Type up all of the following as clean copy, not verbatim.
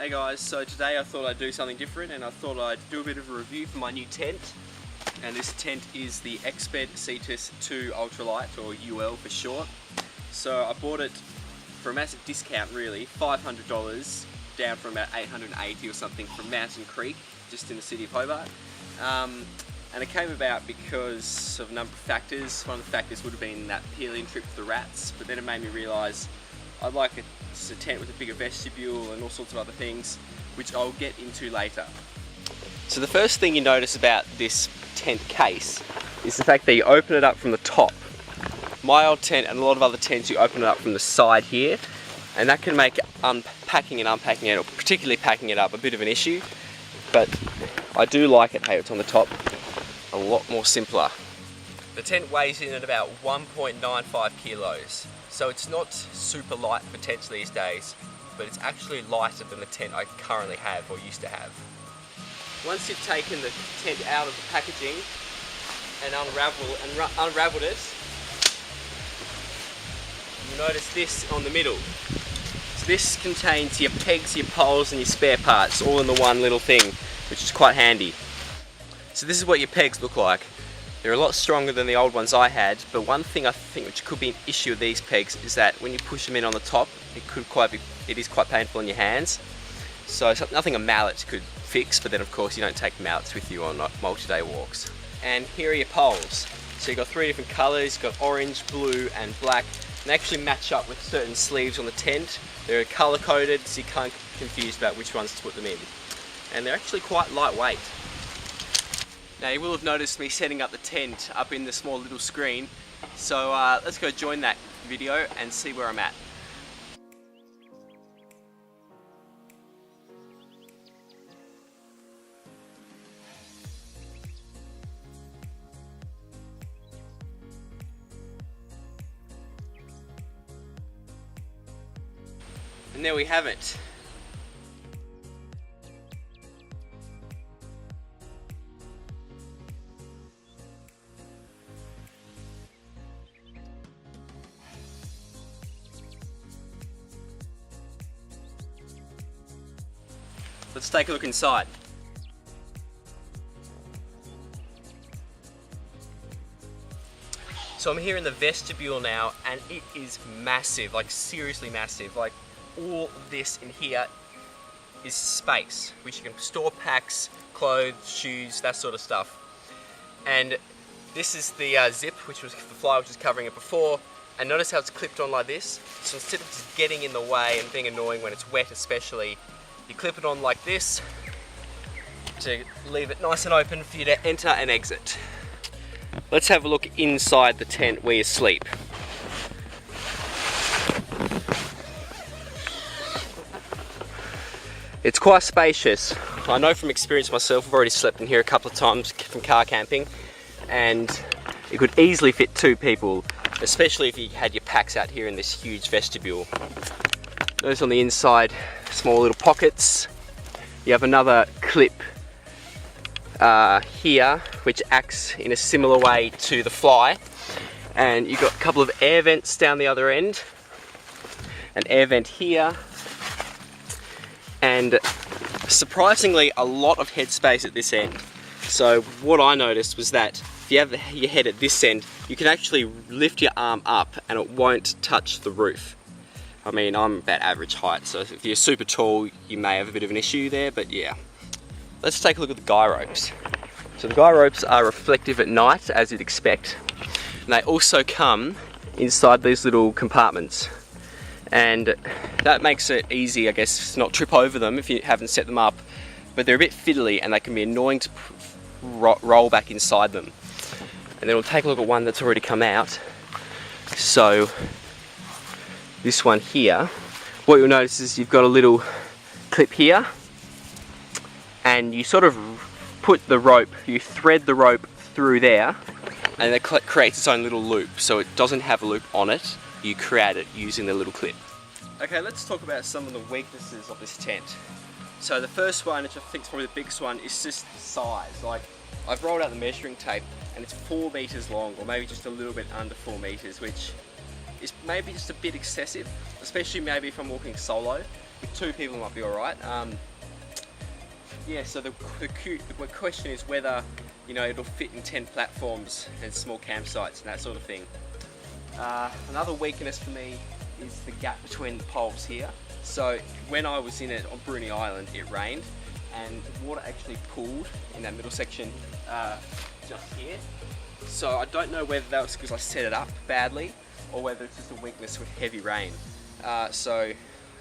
Hey guys, so today I thought I'd do something different and I thought I'd do a bit of a review for my new tent. And this tent is the Exped Cetus II Ultralight, or UL for short. So I bought it for a massive discount really, $500 down from about $880 or something from Mountain Creek, just in the city of Hobart. And it came about because of a number of factors. One of the factors would have been that peeling trip for the rats, but then it made me realise I'd like a tent with a bigger vestibule and all sorts of other things, which I'll get into later. So the first thing you notice about this tent case is the fact that you open it up from the top. My old tent and a lot of other tents, you open it up from the side here, and that can make unpacking and unpacking it, or particularly packing it up, a bit of an issue. But I do like it, hey, it's on the top, a lot more simpler. The tent weighs in at about 1.95 kilos. So it's not super light for tents these days, but it's actually lighter than the tent I currently have or used to have. Once you've taken the tent out of the packaging and unraveled it, you'll notice this on the middle. So this contains your pegs, your poles and your spare parts all in the one little thing, which is quite handy. So this is what your pegs look like. They're a lot stronger than the old ones I had, but one thing I think which could be an issue with these pegs is that when you push them in on the top, it is quite painful in your hands. So it's nothing a mallet could fix, but then of course you don't take mallets with you on multi-day walks. And here are your poles. So you've got three different colours, you've got orange, blue and black. And they actually match up with certain sleeves on the tent. They're colour coded, so you can't get confused about which ones to put them in. And they're actually quite lightweight. Now you will have noticed me setting up the tent up in the small little screen, so let's go join that video and see where I'm at. And there we have it. Let's take a look inside. So I'm here in the vestibule now, and it is massive, like seriously massive. Like all this in here is space, which you can store packs, clothes, shoes, that sort of stuff. And this is the zip, which was the fly which was covering it before. And notice how it's clipped on like this. So instead of just getting in the way and being annoying when it's wet especially, you clip it on like this to leave it nice and open for you to enter and exit. Let's have a look inside the tent where you sleep. It's quite spacious. I know from experience myself, I've already slept in here a couple of times from car camping, and it could easily fit two people, especially if you had your packs out here in this huge vestibule. Notice on the inside, small little pockets. You have another clip here, which acts in a similar way to the fly. And you've got a couple of air vents down the other end. An air vent here. And surprisingly, a lot of headspace at this end. So what I noticed was that if you have your head at this end, you can actually lift your arm up and it won't touch the roof. I mean, I'm about average height, so if you're super tall, you may have a bit of an issue there, but yeah. Let's take a look at the guy ropes. So the guy ropes are reflective at night, as you'd expect. And they also come inside these little compartments. And that makes it easy, I guess, to not trip over them if you haven't set them up. But they're a bit fiddly and they can be annoying to roll back inside them. And then we'll take a look at one that's already come out. So this one here, what you'll notice is you've got a little clip here, and you sort of put the rope, you thread the rope through there, and it creates its own little loop. So it doesn't have a loop on it, you create it using the little clip. Okay, let's talk about some of the weaknesses of this tent. So the first one, which I think is probably the biggest one, is just the size. Like, I've rolled out the measuring tape and it's 4 meters long, or maybe just a little bit under 4 meters, which is maybe just a bit excessive, especially maybe if I'm walking solo. with 2 people it might be alright. Yeah, so the question is whether, you know, it'll fit in tent platforms and small campsites and that sort of thing. Another weakness for me is the gap between the poles here. So when I was in it on Bruny Island, it rained and the water actually pooled in that middle section just here. So I don't know whether that was because I set it up badly or whether it's just a weakness with heavy rain. So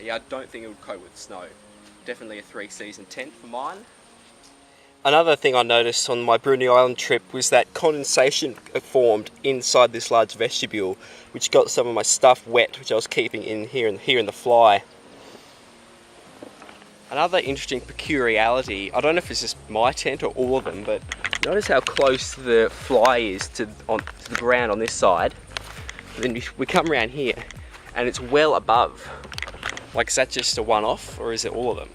yeah, I don't think it would cope with snow. Definitely a 3-season tent for mine. Another thing I noticed on my Bruny Island trip was that condensation formed inside this large vestibule, which got some of my stuff wet, which I was keeping in here in the fly. Another interesting peculiarity, I don't know if it's just my tent or all of them, but notice how close the fly is to the ground on this side. And then we come around here and it's well above. Like, is that just a one-off or is it all of them?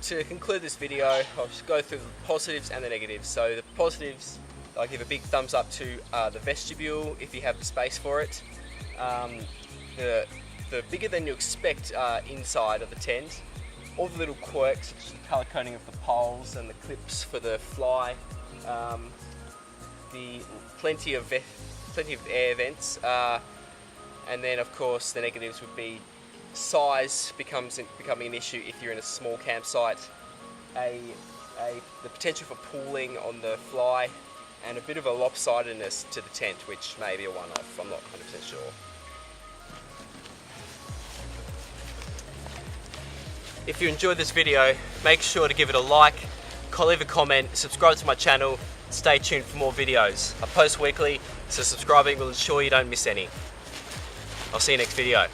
To conclude this video, I'll just go through the positives and the negatives. So the positives, I give a big thumbs up to the vestibule if you have the space for it. The bigger than you expect inside of the tent. All the little quirks, such as the colour coding of the poles and the clips for the fly. The plenty of air vents. And then of course the negatives would be size becoming an issue if you're in a small campsite, the potential for pooling on the fly, and a bit of a lopsidedness to the tent, which may be a one-off. I'm not 100% sure. If you enjoyed this video, make sure to give it a like, leave a comment, subscribe to my channel, stay tuned for more videos. I post weekly, so subscribing will ensure you don't miss any. I'll see you next video.